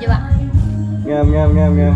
chứ bạn. งามงามงามงาม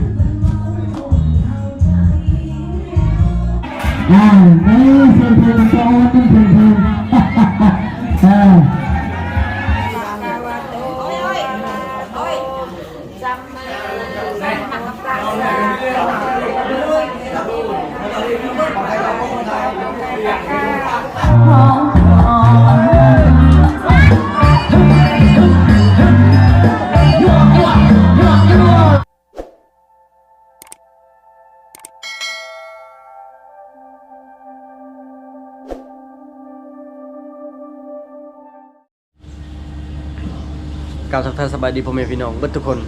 กล่าวทักทายสบายดีพ่อแม่พี่น้องเบิดทุกคน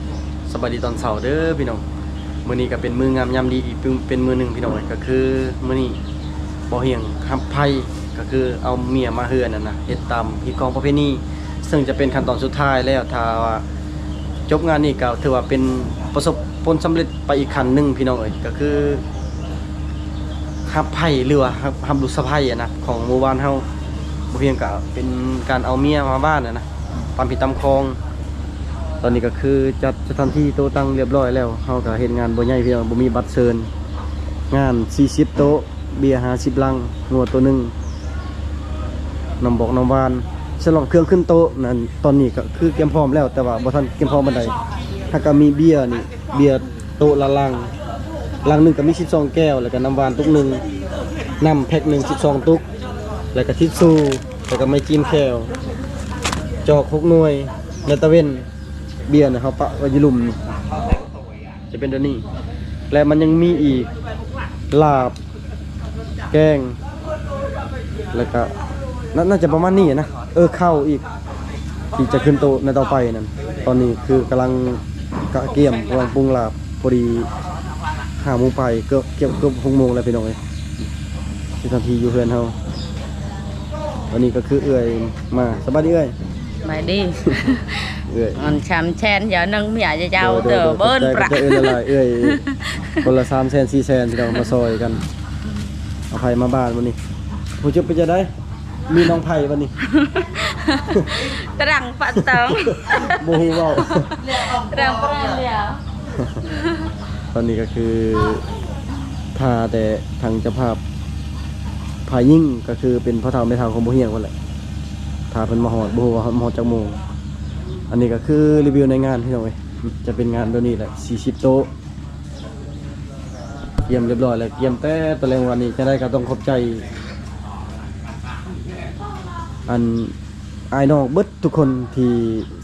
สบายดีตอนเช้าเด้อพี่น้องมื้อนี้ก็เป็นมื้องามยามดีอีกเป็นมื้อหนึงพี่น้องก็คือมื้อนี้บ่เฮียงฮับไผก็คือเอาเมียมาเฮือนนั่นน่ะเฮ็ดตามพิธีกรประเพณีซึ่งจะเป็นขั้นตอนสุดท้ายแล้วถ้าว่าจบงานนี้ก็ถือว่าเป็นประสบผลสำเร็จไปอีกขั้นหนึงพี่น้องเอ้ยก็คือฮับไผหรือว่าฮับลูกสะใภ้นะของหมู่บ้านเฮาบ่เฮียงก็เป็นการเอาเมียมาบ้านนะตามผิดตามคองตอนนี้ก็คือจัดสถานที่โต๊ะตั้งเรียบร้อยแล้วเฮาก็เฮ็ดงานบ่ใหญ่พี่น้องบ่มีบัตรเชิญงาน40โต๊ะเบียร์50ลังงัวตัวนึงน้ำบอกน้ำหวานฉลองเครื่องขึ้นโต๊ะนั่นตอนนี้ก็คือเตรียมพร้อมแล้วแต่ว่าบ่ทันเตรียมพร้อมปานใดถ้าก็มีเบียร์นี่เบียร์โต๊ะละลังนึงก็มี12แก้วแล้วก็น้ำหวานตุกนึงน้ำแพ็คนึง12ตุกแล้วก็ทิชชู่แล้วก็ไม้จิ้มแก้วจอก6หน่วยเนตะเว้นเบียร์นะเขาปะไว้ยุลุมนี่จะเป็นตัวนี้และมันยังมีอีกลาบแกงแล้วก็น่าจะประมาณนี้นะข้าวอีกที่จะขึ้นโตในต่อไปนั่นตอนนี้คือกำลังกะเกียมกำลังปรุงลาบพอดี5 โมงไปเกือบ6 โมงแล้วพี่น้องเอ้ยที่ทันทีอยู่เพื่อนเขาวันนี้ก็คือเอื้อยมาสบายดีเอ้ยMày đi. Còn chăm chen giờ nâng mẹ cho cháu từ bơn bạc. เอื้อยละเอื้อยคนละ3 แสน 4 แสนที่เรามาซอยกันเอาไผ่มาบ้านวันนี้ผู้จุบไปจะได้มีน้องไผ่วันนี้ Terang Pak Tong. โมฮูเว้า Terang peran dia. ตอนนี้ก็คือพาแต่ทางเจ้าภาพพายิ่งก็คือเป็นพ่อเฒ่าแม่เฒ่าของบ่เฮียงนั่นแหละพาเพิ่นมาฮอดบ่ฮู้ว่าฮอดจักโมงอันนี้ก็คือรีวิวในงานพี่น้องเอ้ยจะเป็นงานตัวนี้แหละ40โต๊ะเตรียมเรียบร้อยแล้วเตรียมแต่ตอนแรกวันนี้จะได้ก็ต้องขอบใจอันไอ้น้องเบิดทุกคนที่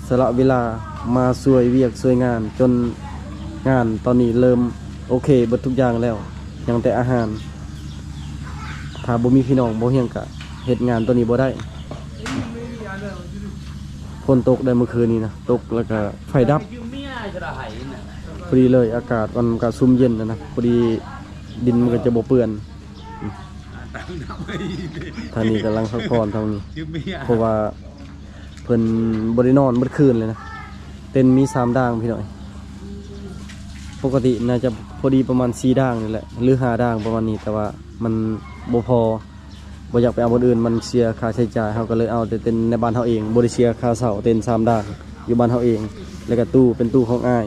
สละเวลามาช่วยเวียกช่วยงานจนงานตอนนี้เริ่มโอเคเบิดทุกอย่างแล้วยังแต่อาหารถ้าบ่มีพี่น้องบ่เฮียงก็เฮ็ดงานตัวนี้บ่ได้ฝนตกได้เมื่อคืนนี้นะตกแล้วก็ไฟดับพอดีเลยอากาศมันก็ซุ่มเย็นนะพอดีดินมันก็จะบ่เปื้อนทางนี้กำลังพักผ่อนทางนี้เพราะว่าเพิ่นบ่ได้นอนเมื่อคืนเลยนะเต็นมี3ด่างพี่น้อยปกติน่าจะพอดีประมาณ4ด่างนี่แหละหรือ5ด่างประมาณนี้แต่ว่ามันบ่พอบ่อยากไปเอาบนอื่นมันเสียค่าใช้จ่ายเขาก็เลยเอาแต่เต็นในบ้านเขาเองบ่ได้เสียค่าเช่าเต็น3ด่างอยู่บ้านเขาเองแล้วก็ตู้เป็นตู้ของอ้าย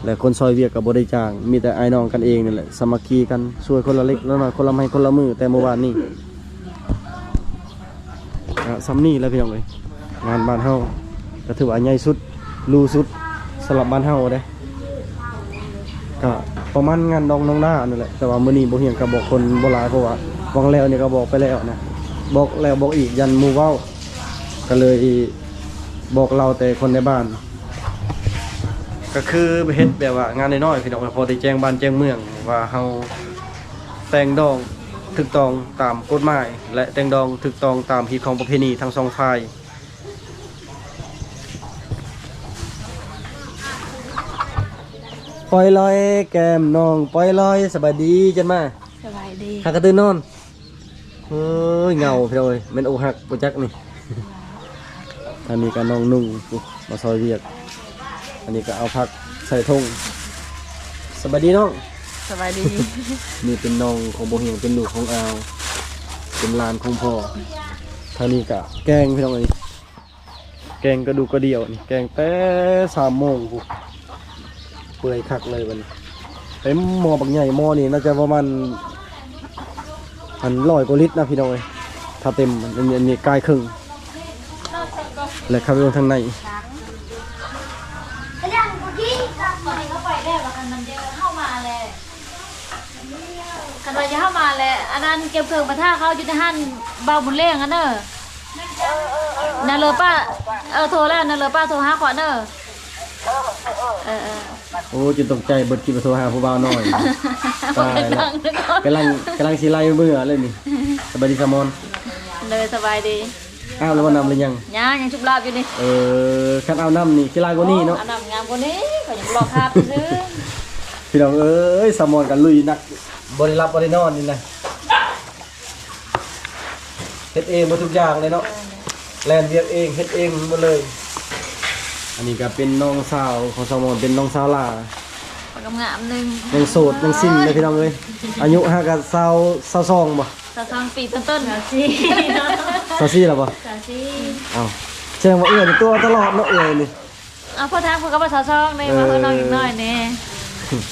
และคนซอยเวียกก็บ่ได้จ้างมีแต่อ้ายน้องกันเองนี่แหละสามัคคีกันช่วยคนละเล็กละน้อยคนละไม้คนละมือแต่เมื่อวานนี้ซ้ำนี่แล้วพี่น้องเอ้ยงานบ้านเฮาก็ถือว่าใหญ่สุดรูสุดสำหรับบ้านเฮาเด้ก็ประมาณงานดองน้องหน้านั่นแหละแต่ว่ามื้อนี้บ่เฮียงก็บอกคนบ่หลายเพราะว่าวังแล้วนี่ก็บอกไปแล้วนะบอกแล้วบอกอีกยันหมู่เว้าก็เลยบอกเราแต่คนในบ้านก็คือเฮ็ดแบบว่างานน้อยๆพี่น้องพอได้แจ้งบ้านแจ้งเมืองว่าเฮาแต่งดองถูกต้องตามกฎหมายและแต่งดองถูกต้องตามพิธีของประเพณีทั้ง2ฝ่ายปล่อยลอยแก้มน้องปล่อยลอยสบายดีจังมาสบายดีหากระตือนอนเฮ้ยเงาพี่น้อยแม่นอกหักบ่จักนี่อันนี้ก็น้องนุ่งมาซอยเวียกอันนี้ก็เอาผักใส่ถุงสบายดีน้องสบายดีนี่เป็นน้องของโบเฮียงเป็นลูกของอาวเป็นหลานของพ่อทางนี้ก็แกงพี่น้องเอ้ยแกงกระดูกกระเดี่ยวนี่แกงแต่3 โมง เปื่อยคักเลยมันเต็มหม้อบักใหญ่หม้อนี่น่าจะประมาณ100 กว่าลิตรนะพี่น้องเอ้ยถ้าเต็มอันนี้กายครึ่งและเข้าไปลงทางใน เข้าไปแล้วกันมันจะเข้ามาเลยกันมันจะเข้ามาเลยอันนั้นเก็บเครื่องมาท่าเขาอยู่ในห้านเบาบุญเล่งอันเนอะนาเลอป้าโทรแล้วนาเลอป้าโทรหาขวัญเนอะโอ้จุดตกใจเบิดกินมาโทรหาผู้บ่าวน้อยตายแล้วกำลังสิไล่มือเลยนี่สบายดีสมอนเลยสบายดีอ้าวแล้วว่านำหรือยังยังชุบลาบอยู่นี่คันเอาน้ำนี่สิไล่กว่านี้เนาะเอาน้ำงามกว่านี้ก็ยังรอภาพซื้อพี่น้องเอ้ยสมอนกันลุยนักบริรับบริโนอนนี่นะเฮ็ดเองหมดทุกอย่างเลยเนาะแลนเวียกเองเฮ็ดเองหมดเลยอันนี้ก็เป็นน้องสาวของสมอนเป็นน้องสาวลาปากงามนึงยังโสดยังสิ้นเลยพี่น้องเอ้ยอายุ5กับ22บ่22 ปีต้น24แล้วบ่อ้าวแจ้งว่าเอื้อนี่ตัวตลอดเนาะเอื้อนี่พ่อทางเพิ่นก็บ่22นี่มาเพิ่นน้องอีกน้อยนี่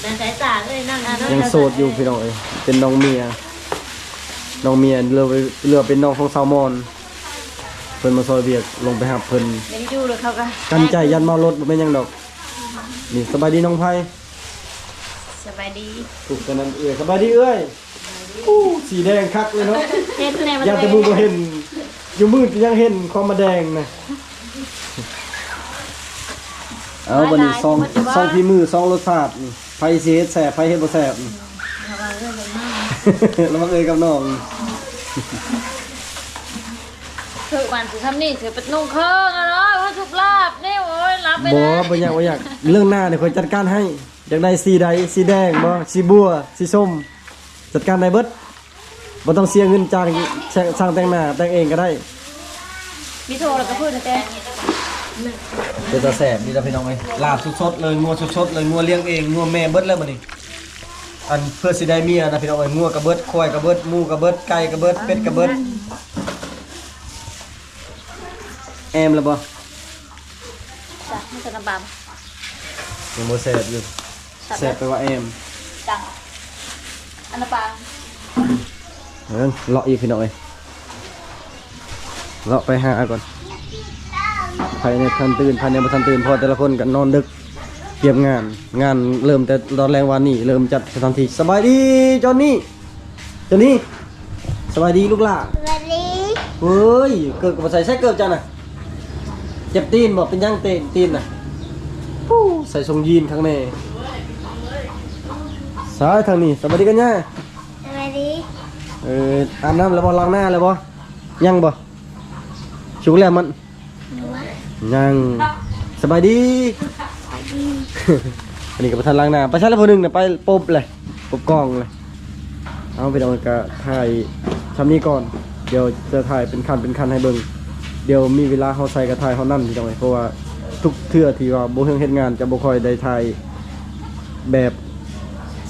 แต่สายตาเลยนั่งยังโสดอยู่พี่น้องเอ้ยเป็นน้องเมียเรือเป็นน้องของซาวมอนเพิ่นมาซอยเวียกลงไปหาเพิ่นยังอยู่เลยเขากันใจยันเมารถบ่แม่นหยังดอกนี่สบายดีน้องไผสบายดีถูกกันนั่นเอ้ยสบายดีเอ้ยสีแดงคักเลยเนาะเห็นแน่อยากจะบ่เห็นอยู่มืดยังเห็นความมาแดงนะเอาวันนี้ซองพี่มือซองรสชาติไผสิเฮ็ดแซ่บไผเฮ็ดบ่แซ่บแล้วมาเอ้ยกับน้องคือวันสิทำนี่สิเป็นนุ่งเครื่องอะเนาะว่าชุบลาบนี่โอ้ยรับไปนะบ่อยากเรื่องหน้าเนี่ยค่อยจัดการให้อยากได้สีใดสีแดงบ่สีบัวสีส้มจัดการได้เบิดบ่ต้องเสียเงินจ้างช่างแต่งหน้าแต่งเองก็ได้มีโทรแล้วก็พูดนะแกเป็นตาแสบนี่ล่ะพี่น้องเอ้ยลาบสดๆเลยงัวสดๆเลยงัวเลี้ยงเองงัวแม่เบิดแล้วบัดนี้อันเพื่อสิได้เมียนะพี่น้องเอ้ยงัวกระเบิดควายกระเบิดหมูกระเบิดไก่กระเบิดเป็ดกระเบิดแอมแล้วบ่จ้ะมันจะลำบากยังบ่แซ่บอยู่แซ่บไปว่าแอมจังอันละปางเลาะอีกพี่น้องเอ้ยเลาะไปหาก่อนภายในทันตื่นภายในบ่ทันตื่นพอแต่ละคนก็นอนดึกเตรียมงานเริ่มแต่ตอนแรงวันนี้เริ่มจัดสถานที่สบายดีจอนนี่สบายดีลูกหล่ะสวัสดีเฮ้ยเกิดกับใส่เกิดจังน่ะเจ็บตีนบอกเป็นย่างตีนน่ะใส่ทรงยีนข้างในซ้ายทางนี้สบายดีกันย่าสวัสดีอาบน้ำแล้วบ่ล้างหน้าแล้วบ่ยังบ่ชุกแล้วมันยังสบายดีอันนี้ก็ไปทันล้างหน้าไปชั้นละคนหนึ่งเนี่ยไปปุ๊บเลยปุ๊บกล้องเลยเอาไปเอากระถ่ายทำนี้ก่อนเดี๋ยวจะถ่ายเป็นคันให้เบิ่งเดี๋ยวมีเวลาเขาใส่กระถ่ายเขานั่นที่ตรงไหนเพราะว่าทุกเทื่อที่ว่าโบเฮงเฮ็ดงานจะบ่ค่อยได้ถ่ายแบบ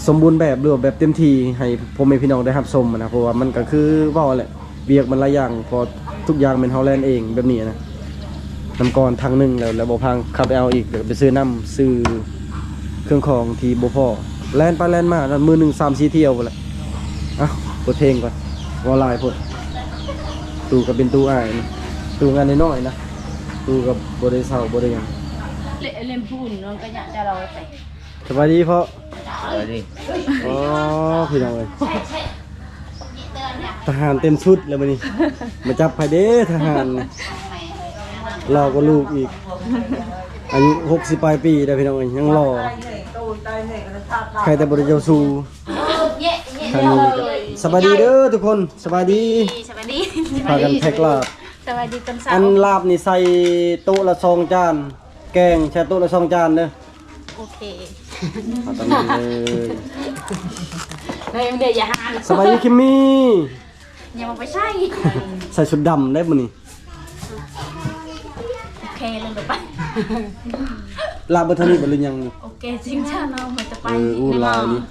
สมบูรณ์แบบหรือแบบเต็มที่ให้พ่อแม่พี่น้องได้รับชมนะเพราะว่ามันก็คือว่าแหละเบียกมันหลายอย่างพอทุกอย่างเป็นเฮาแลนด์เองแบบนี้นะน้ำก่อนทางนึงแล้วบ่พังขับไปเอาอีกเดี๋ยวไปซื้อน้ำซื้อเครื่องของที่บ่พอแลนไปแลนมาแล้วมือ1 3 4เที่ยวพุ่นแหละเปิดเพลงก่อนวอลายพุ่นตู้ก็เป็นตู้อ้ายตู้งานน้อยๆนะตู้กับบ่ได้เซาบ่ได้หยังเล่มพูนน้องก็อยากจะเราใส่สบายดีพ่อสบายดีอ๋อพี่น้องเอ้ยทหารเต็มชุดแล้วมื้อนี้มาจับไผเด้ทหารรอก็ลูกอีกอายุ60ปลายปีได้พี่น้องเอ้ยยังรอใครแต่บ่ได้เจ้าสู่ทางนี้สบายดีเด้อทุกคนสบายดีพากันแท็กลาบสวัสดีตอนเช้าอันลาบนี่ใส่โต๊ะละ2จานแกงใช้โต๊ะละ2จานเด้อโอเคตอนนี้เลยเดี๋ยวอย่าหาสบายดีคิมมี่อย่ามาไปใส่ชุดดำได้มื้อนี้โอเคเลยไปลาบบ่ทันนี่บ่หรือยังโอเคจริงจ้าเราเหมือนจะไปลานี่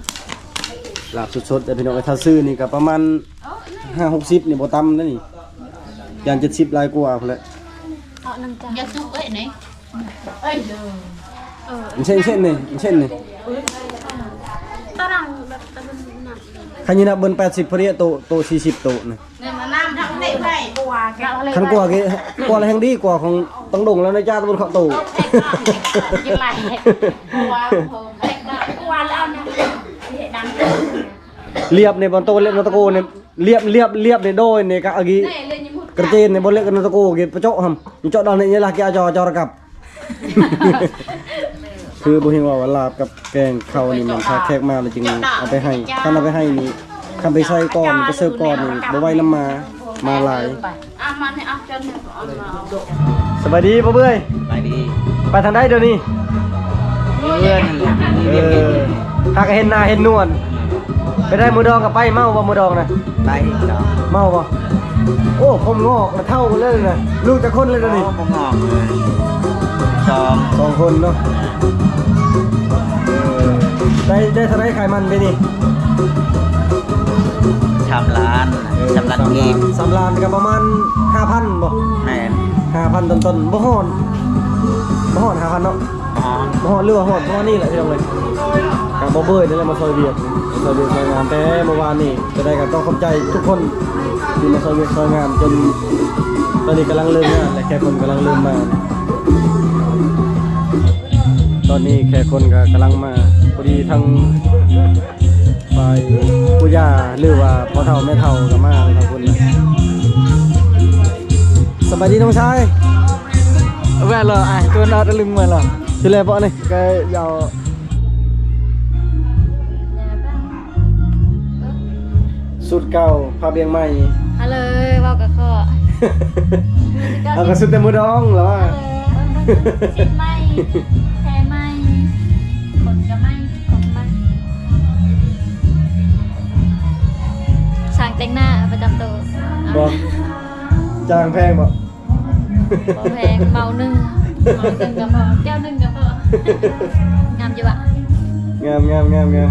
ลาบสดๆแต่พี่น้องถ้าซื้อนี่ก็ประมาณ5-60นี่บ่ต่ำนะนี่อย่าง70ลายกว่าพุ่นแหละเอาน้ำจ้าอย่าซุกไหนเช่นนี่ ตารางแบบตารางหนัก คันนี้นะเบิ้น80พอดีโต40โตนะ เนี่ยมาน้ำทำได้ไงกว่าแกอะไร คันกว่ากี่กว่าแห่งดีกว่าของต้องดงแล้วนะจ้าตะบนเขาโต กินไรกว่ากว่าแล้วนะดัง เรียบในบนโตเล่นนตะโกเนี่ยเรียบในโดยในกะกีกระเจนในบนเล่นกันนตะโกกีประโจหำนี่เจาะดอนนี่ละกีอาจอระกับ คือบุหิงว่าลาบกับแกงข้าวนี่มันถ้าแขกมาเลยจึงเอาไปให้ถ้าเอาไปให้นี่คำไปใส่ก่อนไปเสิร์ฟก่อนนี่บ่ไว้น้ำมาหลาย มันให้เอาจน สบายดีป่ะเบ้ย ไปดี ไปทางใดเดี๋ยวนี้ เพื่อนนั่นแหละมี เอ เรียกเห็น อหากเห็นหน้าเห็นนวลไปได้มือดองกับไปเมาบ่มือดองนะ ไปดอก เมาบ่โอ้ผมงอกมาเท่ากันเลยนะลูกจะคนเลยเดี๋ยวนี้ บ่งอกเลยชอม 2 คนเนาะได้เท่าไรขายมันไปนี่ ชามร้านชามร้านเกม 3 ล้านกับประมาณ 5,000บ่ แม่น 5,000ต้นๆบ่ฮอด5,000เนาะ อ๋อ บ่ฮอดหรือว่าฮอดเพราะว่านี่แหละที่เราเลยกับบ่เบิ่นี่แหละมาซอยเวียกซอยงานแต่เมื่อวานนี่จะได้ก็ต้องขอบใจทุกคนที่มาซอยเวียกซอยงานจนตอนนี้กำลังเริ่มงานและแค่คนกำลังเริ่มมาตอนนี้แค่คนก็กำลังมาพอดีทั้งฝ่ายผู้ย่าหรือว่าพ่อเฒ่าแม่เฒ่าก็มาทั้งคนนะสบายดีน้องชายแว่เหรอตัวน่าตะลึงมาเหรอชื่ออะไรบ่นี่ก็ยาวสุดเก่าพาเบียงใหม่ ฮัลโหลเว้ากับข้อ เอากระสุดแต่มือดองเหรอวะ ชิ้นไม่แท้ไม่คนก็ไม่ของไม่สั่งแต่งหน้าประจำตัว บอกจางแพงบอก บ่แพงเมาหนึ่งก็พอแก้วหนึ่งก็พองามอยู่อะ งาม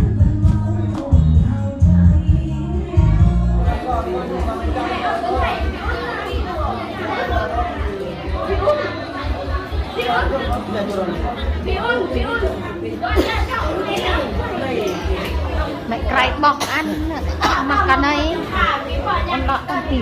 mẹ cày bọc ăn mà cái này con lọ con tỉa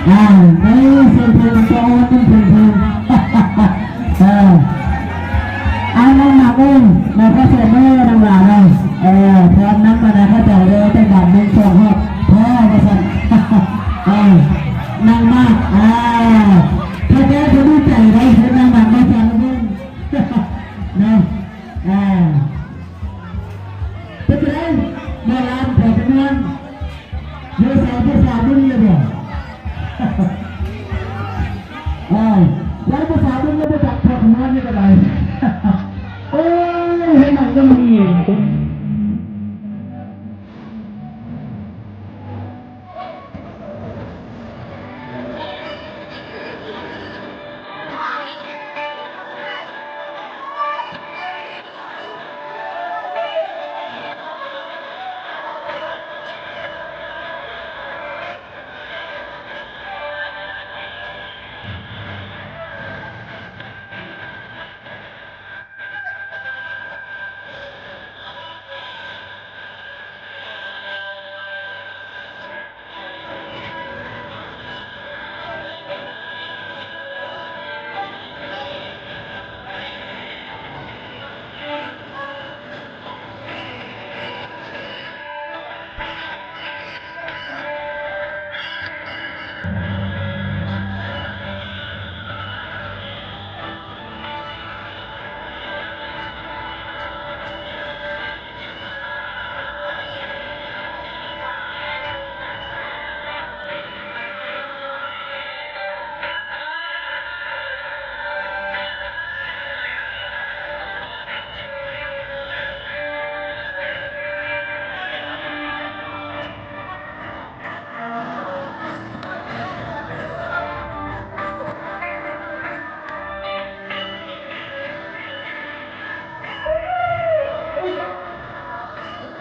นี่เสียงเพลงโตนี่เสียงเพลงน้องหนักเองนะก็เสียมือน้ำหลานเลยพร้อมนั้นมานะเขาจะเรือไปดับเมืองสองห้องพ่อมาสั่นนั่งมากถ้าแกจะดูใจได้คือนั่งหนักไม่สั่นเองนะเป็นไรมาลามแต่เป็นวันเยอะสาวภาษาดุนเลยบ่แล้วภาษาดุนแล้วไปจับพอของมันนี่ก็ได้โอ้ยให้มันก็มี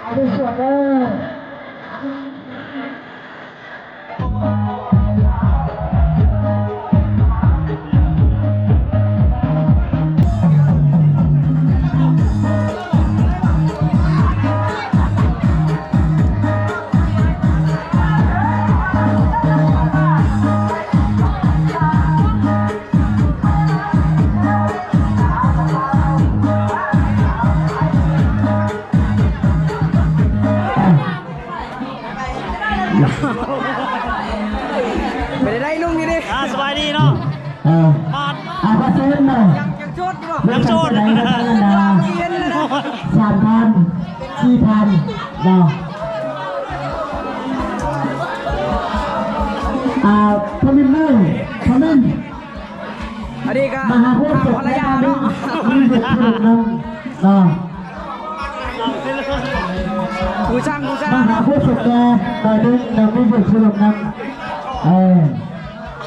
เอาไปสวดไปได้ลุงนี่ดิ สบายดีเนาะ พอซื้อหน่อยยังโจดไหนก็ได้นะ3,000 4,000เนาะพมินเนอร์พมินอันนี้ก็ มหาโคตรภรรยาเนาะมีเด็กลูกนึงเนาะกูช่าง มหาโคตรแกตอนนี้เรามีเด็กลูกนึง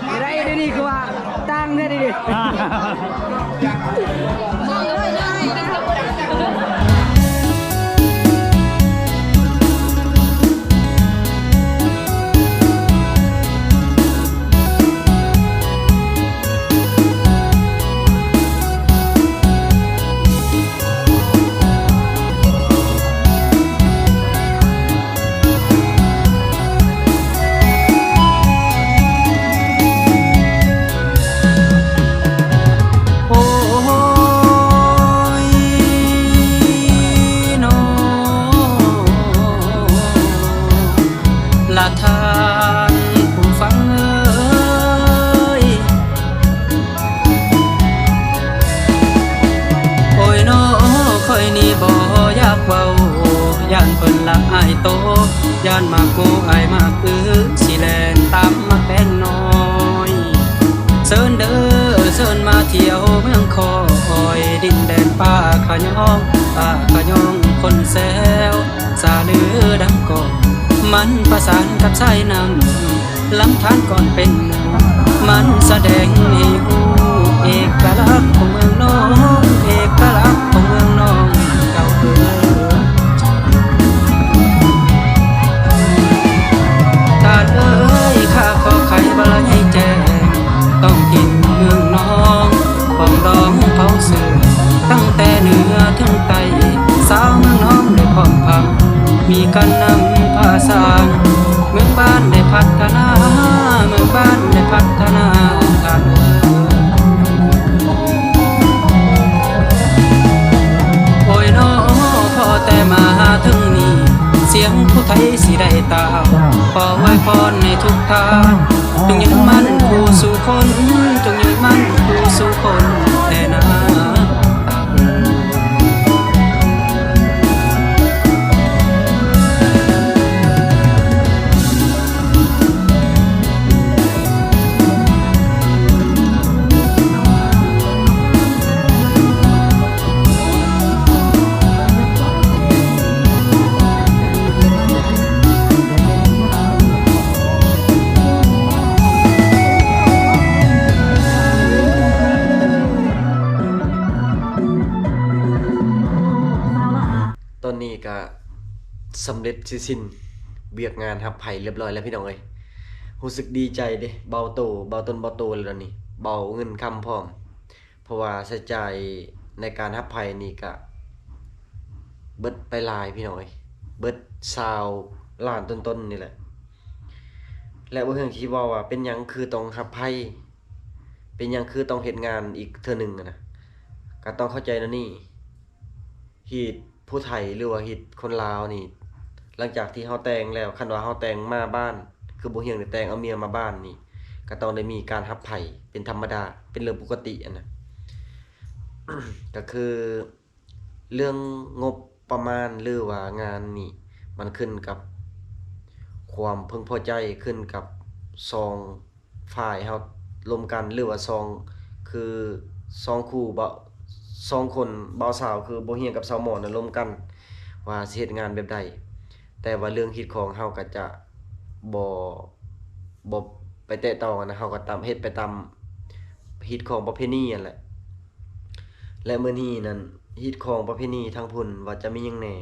ไม่ได้ดีคือว่าตั้งได้ดีทานผู้ฟังโอ้ยน้อคอยนี่บ่อยากเว้าย่านเพิ่นละอายโตย่านมากโกอายมากสิแลนตามมาแป้งน้อยเซินเด้อเซินมาเที่ยวเมืองคอยดินแดนป่าขะยองคนแซวสาลือดังก่อนมันประสานกับสายน้ำลำธารก่อนเป็นมันแสดงให้รู้เอกลักษณ์ของเมืองน้องเอกลักษณ์ของเมืองน้องเก่าตาเอ้ยข้าขอไขบลให้แจ้งต้องกินเมืองน้องปองดองเผาเสือตั้งแต่เหนือถึงใต้สาวเมืองน้องได้พร้อมพังมีกันนำผ้าสางเมืองบ้านได้ พัฒนาเมืองบ้านได้พัฒนาทางโอ้ยน้อพอแต่มาถึงนี้เสียงผู้ไทยสิได้ตามขอไว้พรในทุกทางจงยืนมั่นผู้สู่คนจงยืนมั่นผู้สู่คนแต่นาตอนนี้ก็สำเร็จสิ้นเบียกงานครับไผ่เรียบร้อยแล้วพี่น้องเอ้ยรู้สึกดีใจเด้เบาโตเบาต้นเบาโตแล้วนี่เบาเงินคำพร้อมเพราะว่าใช้จ่ายในการรับไผ่นี่ก็เบิดไปหลายพี่น้องเอ้ยเบิด20 ล้านต้นๆนี่แหละและบ่เรื่องที่ว่าเป็นหยังคือต้องรับไผ่เป็นหยังคือต้องเฮ็ดงานอีกเทื่อนึงนะก็ต้องเข้าใจนะนี่ฮีตผู้ไทยหรือว่าฮิตคนลาวนี่หลังจากที่เฮาแต่งแล้วคันว่าเฮาแต่งมาบ้านคือบ่เฮียงได้แต่งเอาเมียมาบ้านนี่ก็ต้องได้มีการรับไผ่เป็นธรรมดาเป็นเรื่องปกติอันน่ะ ก็คือเรื่องงบประมาณหรือว่างานนี่มันขึ้นกับความพึงพอใจขึ้นกับ2ฝ่ายเฮาร่วมกันหรือว่าคือ2คู่บ่2คนบ่าวสาวคือบ่เฮียงกับสาวหมอนั่นร่วมกันว่าสิเฮ็ดงานแบบใดแต่ว่าเรื่องคิดของเฮาก็จะบ่ไปแตะต้องนะเฮาก็ตามเฮ็ดไปตามฮิตของประเพณีนั่นแหละและมื้อนี้นั่นฮิตของประเพณีทางพุ่นว่าจะมีหยังแหน่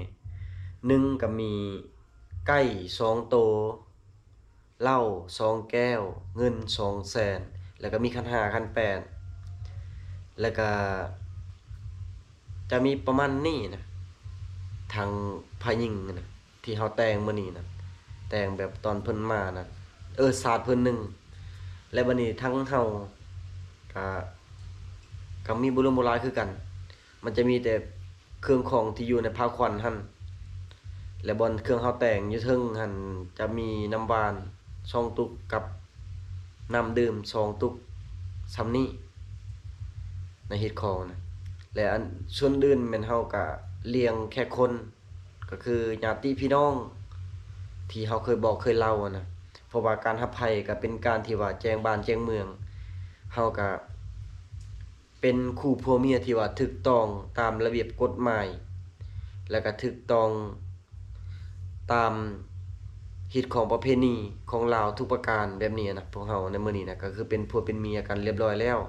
1ก็มีไก่2โตเหล้า2แก้วเงิน200,000แล้วก็มีขัน5ขัน8แล้วก็จะมีประมาณนี้นะทางพายิงนะที่เฮาแต่งมื้อนี้นะแต่งแบบตอนเพิ่นมานะศาสตร์เพิ่นหนึงและบัดนี้ทั้งเฮาก็มีบุรุษโบราณคือกันมันจะมีแต่เครื่องของที่อยู่ในผ้าขวัญหั่นและบนเครื่องเฮาแต่งอยู่เทิงหั่นจะมีน้ำหวาน2ตุกกับน้ำดื่ม2ตุกซำนี้ในเฮ็ดของนะและอันส่วนอื่นแม่นเฮาก็เลี้ยงแค่คนก็คือญาติพี่น้องที่เฮาเคยบอกเคยเล่านะเพราะว่าการรับไผ่ก็เป็นการที่ว่าแจ้งบ้านแจ้งเมืองเฮาก็เป็นคู่ผัวเมียที่ว่าถูกต้องตามระเบียบกฎหมายแล้วก็ถูกต้องตามฮิตของประเพณีของลาวทุกประการแบบนี้นะพวกเฮาในมื้อนี้นะก็คือเป็นผัวเป็นเมียกันเรียบร้อยแล้ว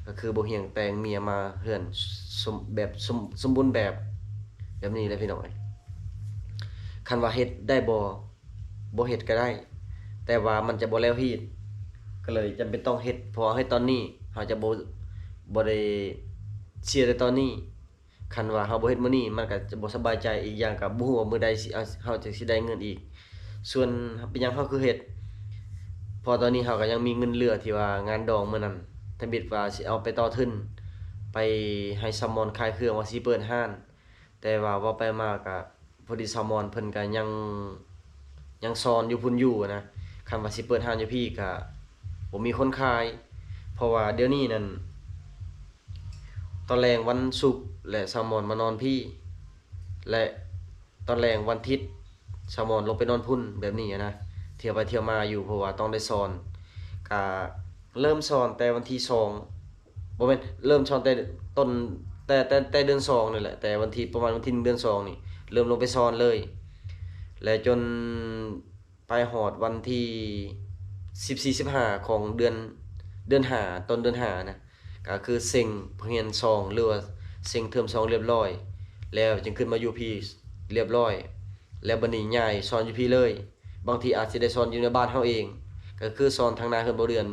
ก็คือบ่เฮียงแต่งเมียมาเฮือนสมบูรณ์แบบนี้แหละพี่น้องคันว่าเฮ็ดได้บ่เฮ็ดก็ได้แต่ว่ามันจะบ่แล้วฮีตก็เลยจำเป็นต้องเฮ็ดเพราะให้ตอนนี้เฮาจะบ่ได้เชียร์ในตอนนี้คันว่าเฮาบ่เฮ็ดมื้อนี้มันก็จะบ่สบายใจอีกอย่างก็บ่ฮู้ว่ามื้อใดเฮาจะสิได้เงินอีกส่วนเป็นหยังเฮาคือเฮ็ดพอตอนนี้เฮาก็ยังมีเงินเหลือที่ว่างานดองมื้อนั้นถ้าบิดว่าสิเอาไปต่อทุนไปให้ซัมมอนขายเครื่องว่าสิเปิดห้านแต่ว่าไปมาก็พอดีซัมมอนเพิ่นก็ยังสอนอยู่พุ่นอยู่นะคันว่าสิเปิดห้านอยู่พี่ก็บ่มีคนขายเพราะว่าเดี๋ยวนี้นั่นตอนแรงวันศุกร์และซัมมอนมานอนพี่และตอนแรงวันอาทิตย์ซัมมอนลงไปนอนพุ่นแบบนี้นะเที่ยวไปเที่ยวมาอยู่เพราะว่าต้องได้สอนก็เริ่มสอนแต่วันที่2บ่แม่นเริ่มสอนแต่ต้นแต่เดือน2นี่แหละแต่วันที่ประมาณวันที่1เดือน2นี่เริ่มลงไปสอนเลยและจนไปฮอดวันที่14-15ของเดือน5ต้นเดือน5นะก็คือเซ็งเรียน2หรือว่าเซ็งเทอม2เรียบร้อยแล้วจึงขึ้นมาอยู่พี่เรียบร้อยแล้วบัดนี้ย้ายสอนอยู่พี่เลยบางทีอาจสิได้สอนอยู่ในบ้านเฮาเองก็คือสอนทางนาเฮือนบ่เรือน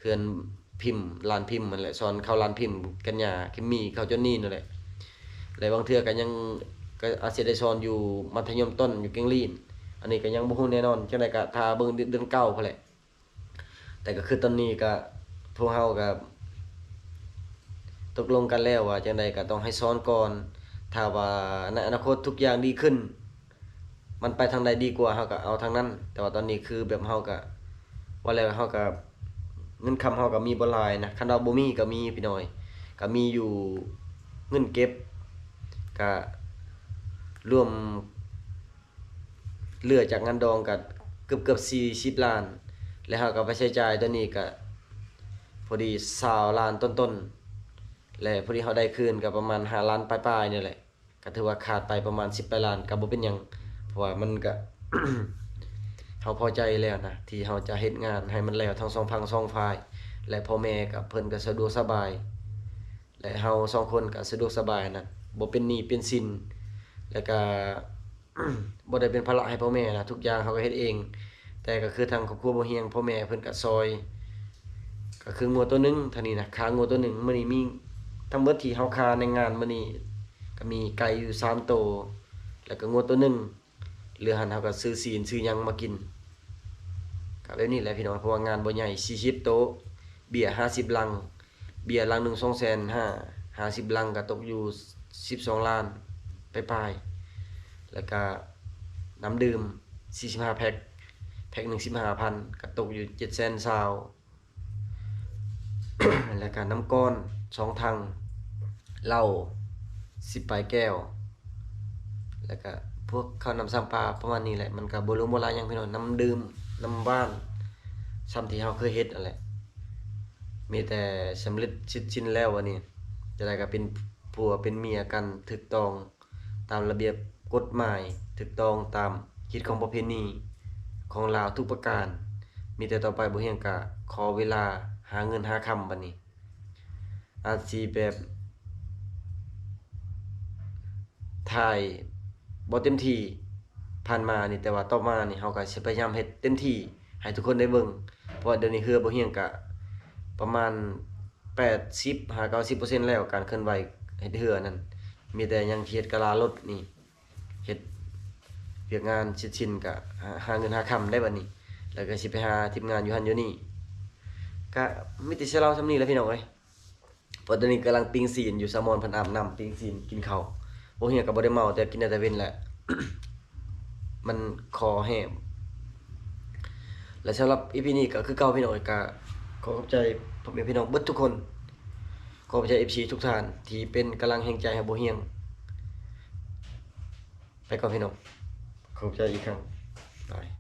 เฮือนพิมพ์ลานพิมพ์นั่นแหละสอนเข้าลานพิมพ์กันยาคิมมี่เข้าจนนี่นั่นแหละและบางเทื่อก็ยังก็อาจสิได้สอนอยู่มัธยมต้นอยู่เก่งลีน อันนี้ก็ยังบ่ฮู้แน่นอนจังได๋ก็ถ้าเบิ่งเดือนเก้าพุ่นแหละแต่ก็คือตอนนี้ก็พวกเฮาก็ตกลงกันแล้วว่าจังได๋ก็ต้องให้ซ้อนก่อนถ้าว่าในอนาคตทุกอย่างดีขึ้นมันไปทางใดดีกว่าเฮาก็เอาทางนั้นแต่ว่าตอนนี้คือแบบเฮาก็ว่าแล้วเฮาก็เงินคำเฮาก็มีบ่หลายนะคันว่าบ่มีก็มีพี่น้อยก็มีอยู่เงินเก็บก็รวมเหลือจากงานดองก็เกือบ40ล้านแล้วเฮาก็ไปใช้จ่ายตัวนี้ก็พอดี20ล้านต้นๆและพอดีเฮาได้คืนก็ประมาณ5ล้านปลายๆนี่แหละก็ถือว่าขาดไปประมาณ18ล้านก็บ่เป็นหยังเพราะว่ามันก็ เฮาพอใจแล้วนะที่เฮาจะเฮ็ดงานให้มันแล้วทั้งสองฝั่งสองฝ่ายและพ่อแม่กับเพิ่นก็สะดวกสบายและเฮาสองคนก็สะดวกสบายนะบ่เป็นหนี้เป็นสินแล้วก็ บ่ได้เป็นภาระให้พ่อแม่นะทุกอย่างเฮาก็เฮ็ดเองแต่ก็คือทางครอบครัวบ่เฮียงพ่อแม่เพิ่นก็ซอยก็คืองัวตัวหนึงเท่านี้นะค่างัวตัวหนึงมื้อนี้มีทั้งเบิดที่เฮาค่าในงานมื้อนี้ก็มีไก่อยู่3ตัวแล้วก็งัวตัวหนึงเหลือหันเฮาก็ซื้อศีลซื้อหยังมากินก็แบบนี้แหละพี่น้องเพราะว่างานบ่ใหญ่40โต๊ะเบียร์50ลังเบียร์ลังหนึง250,000 50ลังก็ตกอยู่12ล้านปลายๆแล้วก็น้ำดื่ม45แพ็คแพ็คหนึง 15,000 ก็ตกอยู่700,000ซาว แล้วก็น้ำก้อน2ถังเหล้า10ปลายแก้วแล้วก็พวกข้าวน้ำซ้ำปลาประมาณนี้แหละมันก็บ่รู้บ่หลายหยังพี่น้องน้ำดื่มน้ำบ้านซ้ำที่เฮาเคยเฮ็ดนั่นแหละมีแต่สำเร็จชิ้นแล้ววันนี้จะได้ก็เป็นผัวเป็นเมียกันถูกต้องตามระเบียบกฎหมายถูกต้องตามคิดของประเพณีของลาวทุกประการมีแต่ต่อไปบ่เฮียงก็ขอเวลาหาเงินหาคำบัดนี้อาจสิแบบถ่ายบ่เต็มที่ผ่านมานี่แต่ว่าต่อมานี่เฮาก็สิพยายามเฮ็ดเต็มที่ให้ทุกคนได้เบิ่งเพราะว่าเดี๋ยวนี้เฮือบ่เฮียงก็ประมาณ80-90% แล้วการเคลื่อนไหวเฮ็ดเฮือนั่นมีแต่ยังเฮ็ดกะลารถนี่เฮ็ดเวียกงานชิ้นๆก็หาเงินหาคำได้บัดนี้แล้วก็สิไปหาทีมงานอยู่หั่นอยู่นี่ก็มีแต่สิเล่าส่ำนี้แหละพี่น้องเอ้ยเพราะตอนนี้กำลังปิ้งศีลอยู่ซามอนเพิ่นอาบน้ำปิ้งศีลกินข้าวบ่เฮียก็บ่ได้เมาแต่กินได้แต่เว้นแหละ มันคอแห้งและสำหรับ EP นี้ก็คือเก่าพี่น้องก็ขอขอบใจพ่อแม่พี่น้องเบิดทุกคนขอขอบใจ FC ทุกท่านที่เป็นกำลังแห่งใจให้บ่เฮียงไปก่อนพี่น้องขอบใจอีกครั้งบาย